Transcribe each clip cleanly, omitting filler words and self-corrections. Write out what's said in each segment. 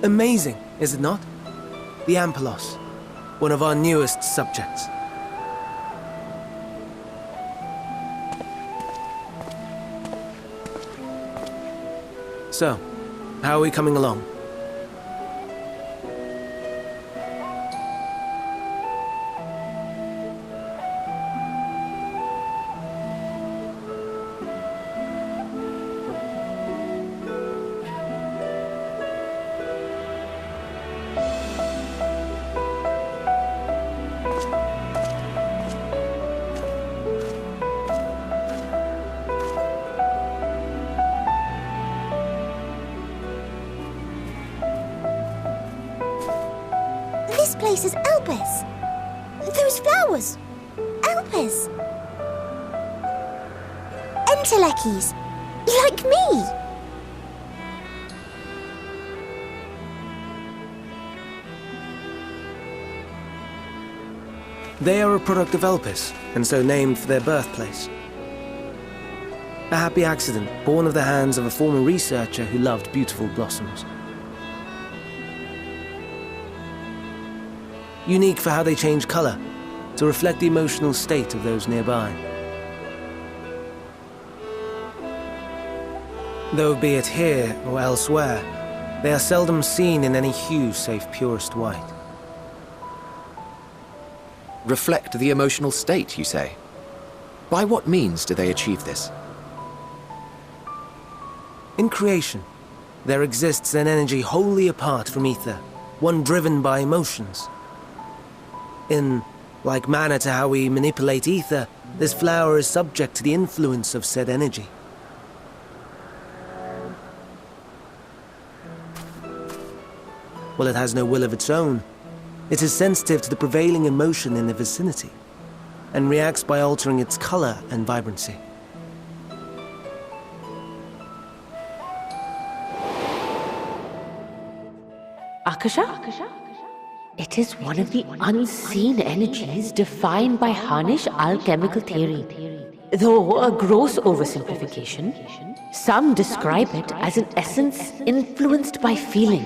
Amazing, is it not? The Ampelos, one of our newest subjects. So, how are we coming along? This place is Elpis. Those flowers. Elpis. Entelekis. Like me. They are a product of Elpis, and so named for their birthplace. A happy accident, born of the hands of a former researcher who loved beautiful blossoms. Unique for how they change color, to reflect the emotional state of those nearby. Though be it here or elsewhere, they are seldom seen in any hue save purest white. Reflect the emotional state, you say? By what means do they achieve this? In creation, there exists an energy wholly apart from ether, one driven by emotions. In like manner to how we manipulate ether, this flower is subject to the influence of said energy. While it has no will of its own, it is sensitive to the prevailing emotion in the vicinity, and reacts by altering its color and vibrancy. Akasha? It is one of the unseen energies defined by Harnish alchemical theory. Though a gross oversimplification, some describe it as an essence influenced by feeling.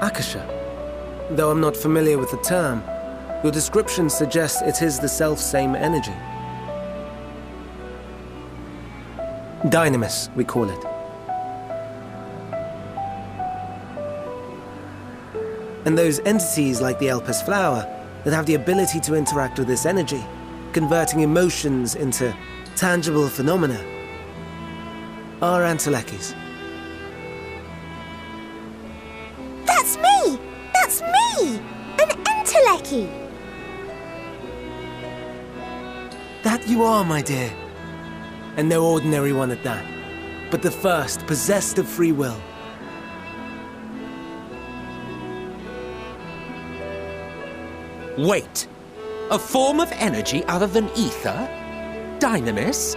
Akasha. Though I'm not familiar with the term, your description suggests it is the self-same energy. Dynamis, we call it. And those entities like the Elpis flower that have the ability to interact with this energy, converting emotions into tangible phenomena, are Entelekis. That's me! That's me! An Enteleki! That you are, my dear. And no ordinary one at that, but the first possessed of free will. Wait! A form of energy other than ether? Dynamis?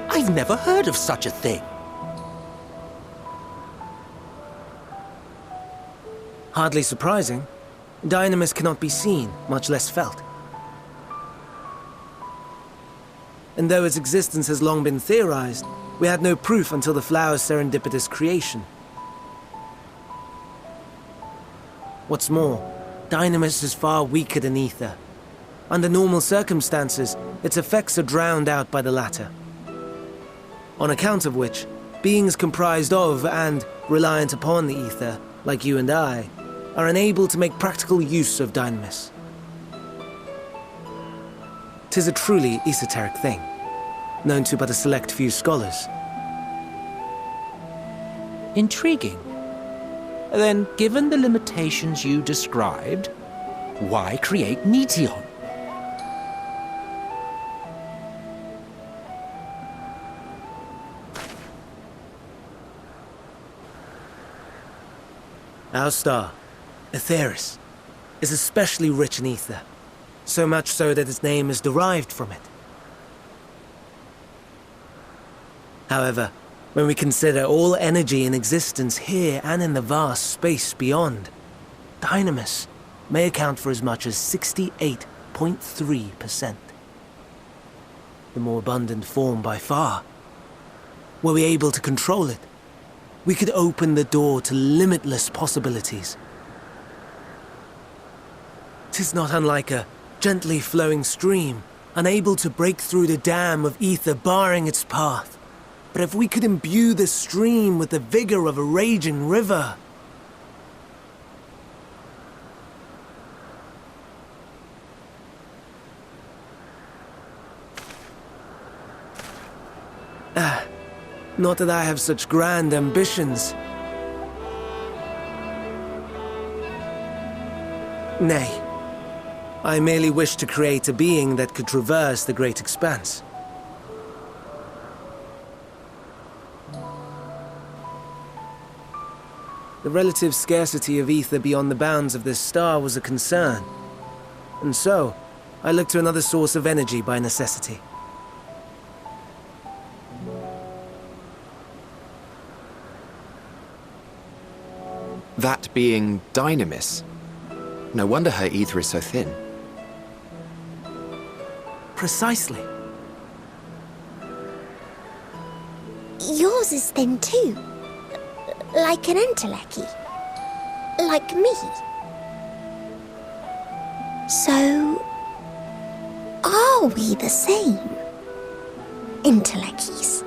I've never heard of such a thing. Hardly surprising. Dynamis cannot be seen, much less felt. And though its existence has long been theorized, we had no proof until the flower's serendipitous creation. What's more, Dynamis is far weaker than ether. Under normal circumstances, its effects are drowned out by the latter. On account of which, beings comprised of and reliant upon the ether, like you and I, are unable to make practical use of Dynamis. 'Tis a truly esoteric thing, known to but a select few scholars. Intriguing. Then, given the limitations you described, why create Neteon? Our star, Aetheris, is especially rich in ether, so much so that its name is derived from it. However, when we consider all energy in existence here and in the vast space beyond, Dynamis may account for as much as 68.3%. The more abundant form by far. Were we able to control it, we could open the door to limitless possibilities. 'Tis not unlike a gently flowing stream, unable to break through the dam of ether barring its path. But if we could imbue this stream with the vigor of a raging river... Not that I have such grand ambitions. Nay, I merely wish to create a being that could traverse the great expanse. The relative scarcity of ether beyond the bounds of this star was a concern, and so I looked to another source of energy by necessity. That being Dynamis. No wonder her ether is so thin. Precisely. Yours is thin too. Like an entelechy. Like me. So, are we the same? Entelecchies.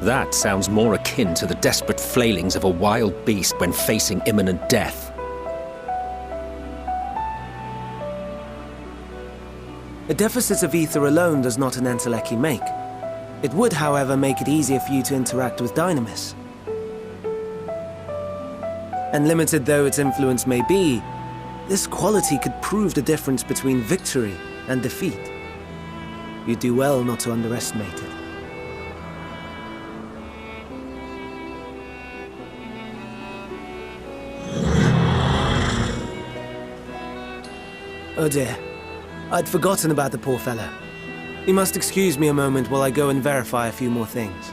That sounds more akin to the desperate flailings of a wild beast when facing imminent death. A deficit of ether alone does not an entelechy make. It would, however, make it easier for you to interact with Dynamis. And limited though its influence may be, this quality could prove the difference between victory and defeat. You'd do well not to underestimate it. Oh dear, I'd forgotten about the poor fellow. You must excuse me a moment while I go and verify a few more things.